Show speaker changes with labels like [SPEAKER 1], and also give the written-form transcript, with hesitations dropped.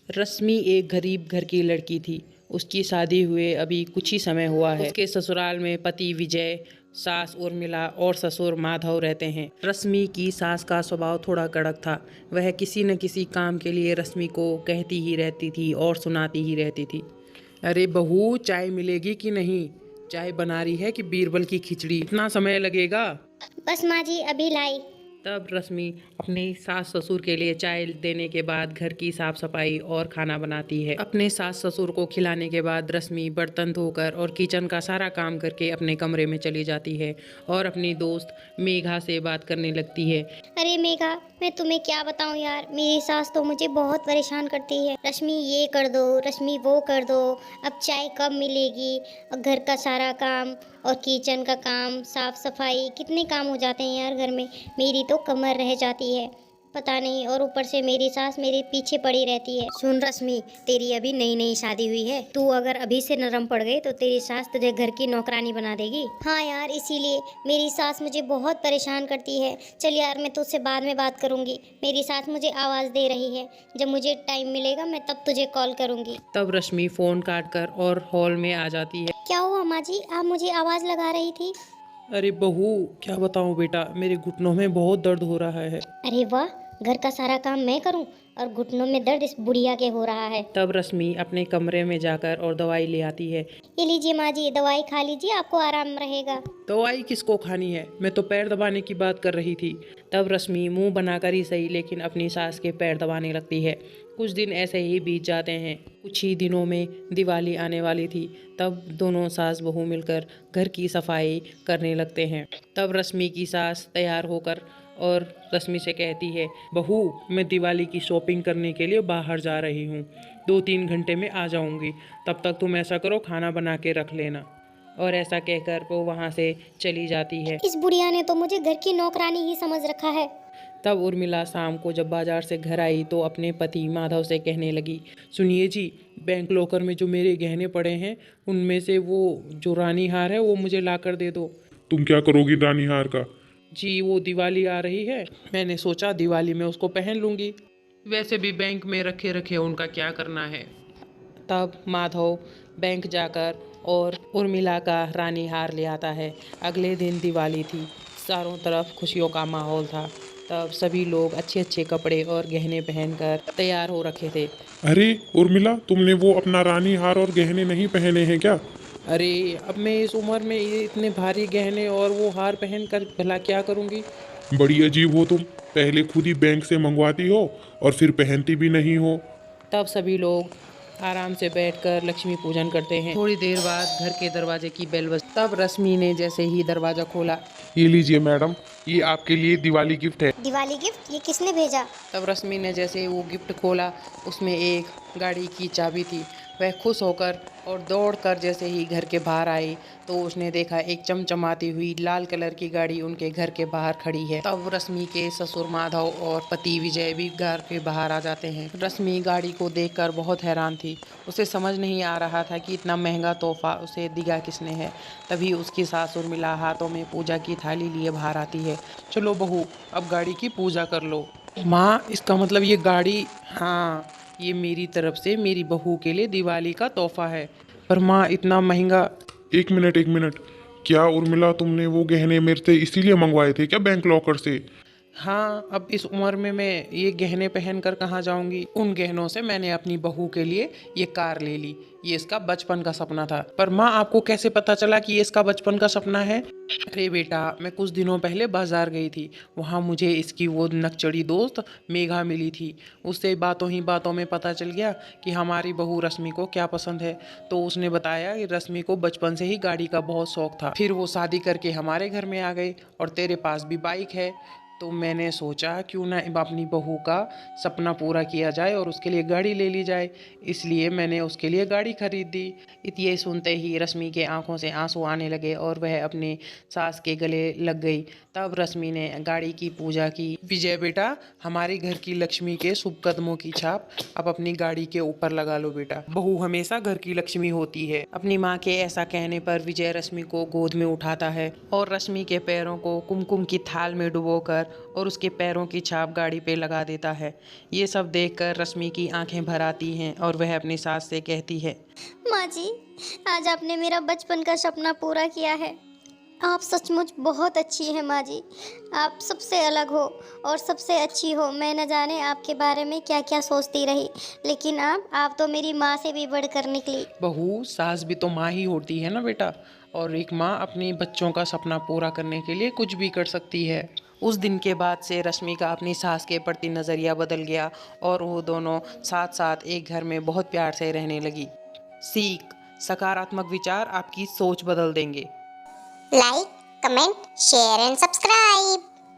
[SPEAKER 1] रश्मि एक गरीब घर की लड़की थी। उसकी शादी हुए अभी कुछ ही समय हुआ है। उसके ससुराल में पति विजय, सास उर्मिला और ससुर माधव रहते हैं। रश्मि की सास का स्वभाव थोड़ा कड़क था। वह किसी न किसी काम के लिए रश्मि को कहती ही रहती थी और सुनाती ही रहती थी। अरे बहू, चाय मिलेगी कि नहीं? चाय बना रही है कि बीरबल की खिचड़ी? इतना समय लगेगा?
[SPEAKER 2] बस माँ जी अभी लाई।
[SPEAKER 1] तब रश्मि अपने सास ससुर के लिए चाय देने के बाद घर की साफ सफाई और खाना बनाती है। अपने सास ससुर को खिलाने के बाद रश्मि बर्तन धोकर और किचन का सारा काम करके अपने कमरे में चली जाती है और अपनी दोस्त मेघा से बात करने लगती है।
[SPEAKER 2] अरे मेघा, मैं तुम्हें क्या बताऊं यार, मेरी सास तो मुझे बहुत परेशान करती है। रश्मि ये कर दो, रश्मि वो कर दो, अब चाय कब मिलेगी, और घर का सारा काम और किचन का काम, साफ सफाई, कितने काम हो जाते हैं यार घर में। मेरी तो कमर रह जाती है, पता नहीं। और ऊपर से मेरी सास मेरे पीछे पड़ी रहती है। सुन रश्मि, तेरी अभी नई नई शादी हुई है, तू अगर अभी से नरम पड़ गई तो तेरी सास तुझे घर की नौकरानी बना देगी। हाँ यार, इसीलिए मेरी सास मुझे बहुत परेशान करती है। चल यार, मैं तुझसे बाद में बात करूंगी। मेरी सास मुझे आवाज़ दे रही है, जब मुझे टाइम मिलेगा मैं तब तुझे कॉल करूंगी।
[SPEAKER 1] तब रश्मि फोन काट कर और हॉल में आ जाती है।
[SPEAKER 2] क्या हुआ माँ जी, आप मुझे आवाज़ लगा रही थी?
[SPEAKER 1] अरे बहू, क्या बताऊं बेटा, मेरे घुटनों में बहुत दर्द हो रहा है।
[SPEAKER 2] अरे वाह, घर का सारा काम मैं करूं और घुटनों में दर्द इस बुढ़िया के हो रहा है।
[SPEAKER 1] तब रश्मि अपने कमरे में जाकर और दवाई ले आती है।
[SPEAKER 2] ये लीजिए माँ जी, दवाई खा लीजिए, आपको आराम रहेगा।
[SPEAKER 1] दवाई किसको खानी है? मैं तो पैर दबाने की बात कर रही थी। तब रश्मि मुंह बनाकर ही सही लेकिन अपनी सास के पैर दबाने लगती है। कुछ दिन ऐसे ही बीत जाते हैं। कुछ ही दिनों में दिवाली आने वाली थी। तब दोनों सास बहू मिलकर घर की सफाई करने लगते हैं। तब रश्मि की सास तैयार होकर और रश्मि से कहती है, बहू, मैं दिवाली की शॉपिंग करने के लिए बाहर जा रही हूँ। 2-3 घंटे में आ जाऊँगी। तब तक तुम ऐसा करो, खाना बना के रख लेना। और ऐसा कहकर वो वहाँ से चली जाती है।
[SPEAKER 2] इस बुढ़िया ने तो मुझे घर की नौकरानी ही समझ रखा है।
[SPEAKER 1] तब उर्मिला शाम को जब बाजार से घर आई तो अपने पति माधव से कहने लगी, सुनिए जी, बैंक लॉकर में जो मेरे गहने पड़े हैं उनमें से वो जो रानी हार है वो मुझे ला कर दे दो।
[SPEAKER 3] तुम क्या करोगी रानी हार का?
[SPEAKER 1] जी, वो दिवाली आ रही है, मैंने सोचा दिवाली में उसको पहन लूँगी। वैसे भी बैंक में रखे रखे उनका क्या करना है। तब माधव बैंक जाकर और उर्मिला का रानी हार ले आता है। अगले दिन दिवाली थी। चारों तरफ खुशियों का माहौल था। तब सभी लोग अच्छे अच्छे कपड़े और गहने पहनकर तैयार हो रखे थे।
[SPEAKER 3] अरे उर्मिला, तुमने वो अपना रानी हार और गहने नहीं पहने हैं क्या?
[SPEAKER 1] अरे, अब मैं इस उम्र में ये इतने भारी गहने और वो हार पहनकर भला क्या करूँगी।
[SPEAKER 3] बड़ी अजीब हो तुम, पहले खुद ही बैंक से मंगवाती हो और फिर पहनती भी नहीं हो।
[SPEAKER 1] तब सभी लोग आराम से बैठकर लक्ष्मी पूजन करते हैं। थोड़ी देर बाद घर के दरवाजे की बेल बजी। तब रश्मि ने जैसे ही दरवाजा खोला।
[SPEAKER 3] ये लीजिए मैडम, ये आपके लिए दिवाली गिफ्ट है।
[SPEAKER 2] दिवाली गिफ्ट? ये किसने भेजा?
[SPEAKER 1] तब रश्मि ने जैसे वो गिफ्ट खोला, उसमें एक गाड़ी की चाबी थी। वह खुश होकर और दौड़कर जैसे ही घर के बाहर आई तो उसने देखा एक चमचमाती हुई लाल कलर की गाड़ी उनके घर के बाहर खड़ी है। तब रश्मि के ससुर माधव और पति विजय भी घर के बाहर आ जाते हैं। रश्मि गाड़ी को देखकर बहुत हैरान थी। उसे समझ नहीं आ रहा था कि इतना महंगा तोहफा उसे दिया किसने है। तभी उसकी सास उर्मिला हाथों में पूजा की थाली लिए बाहर आती है। चलो बहू, अब गाड़ी की पूजा कर लो। माँ, इसका मतलब ये गाड़ी, हाँ, ये मेरी तरफ से मेरी बहू के लिए दिवाली का तोहफा है। पर माँ, इतना महंगा।
[SPEAKER 3] एक मिनट एक मिनट, क्या उर्मिला तुमने वो गहने मेरे से इसीलिए मंगवाए थे क्या बैंक लॉकर से?
[SPEAKER 1] हाँ, अब इस उम्र में मैं ये गहने पहन कर कहाँ जाऊंगी। उन गहनों से मैंने अपनी बहू के लिए ये कार ले ली। ये इसका बचपन का सपना था। पर माँ, आपको कैसे पता चला कि ये इसका बचपन का सपना है? अरे बेटा, मैं कुछ दिनों पहले बाजार गई थी। वहाँ मुझे इसकी वो नकचड़ी दोस्त मेघा मिली थी। उससे बातों ही बातों में पता चल गया कि हमारी बहू रश्मि को क्या पसंद है। तो उसने बताया कि रश्मि को बचपन से ही गाड़ी का बहुत शौक था। फिर वो शादी करके हमारे घर में आ गई और तेरे पास भी बाइक है। तो मैंने सोचा क्यों ना अपनी बहू का सपना पूरा किया जाए और उसके लिए गाड़ी ले ली जाए। इसलिए मैंने उसके लिए गाड़ी खरीद दी। ये सुनते ही रश्मि के आंखों से आंसू आने लगे और वह अपने सास के गले लग गई। तब रश्मि ने गाड़ी की पूजा की। विजय बेटा, हमारे घर की लक्ष्मी के शुभ कदमों की छाप अब अपनी गाड़ी के ऊपर लगा लो बेटा। बहू हमेशा घर की लक्ष्मी होती है। अपनी माँ के ऐसा कहने पर विजय रश्मि को गोद में उठाता है और रश्मि के पैरों को कुमकुम की थाल में डुबोकर और उसके पैरों की छाप गाड़ी पे लगा देता है। ये सब देखकर रश्मि की आंखें भर आती हैं और वह अपनी सास से कहती है,
[SPEAKER 2] माँ जी, आज आपने मेरा बचपन का सपना पूरा किया है। आप सचमुच बहुत अच्छी हैं माँ जी। आप सबसे अलग हो और सबसे अच्छी हो। मैं न जाने आपके बारे में क्या क्या सोचती रही, लेकिन आप तो मेरी माँ से भी बढ़कर निकली।
[SPEAKER 1] बहू सास भी तो माँ ही होती है ना बेटा, और एक माँ अपने बच्चों का सपना पूरा करने के लिए कुछ भी कर सकती है। उस दिन के बाद से रश्मि का अपनी सास के प्रति नज़रिया बदल गया और वो दोनों साथ साथ एक घर में बहुत प्यार से रहने लगी। सीख, सकारात्मक विचार आपकी सोच बदल देंगे।
[SPEAKER 4] Like, comment, share and subscribe.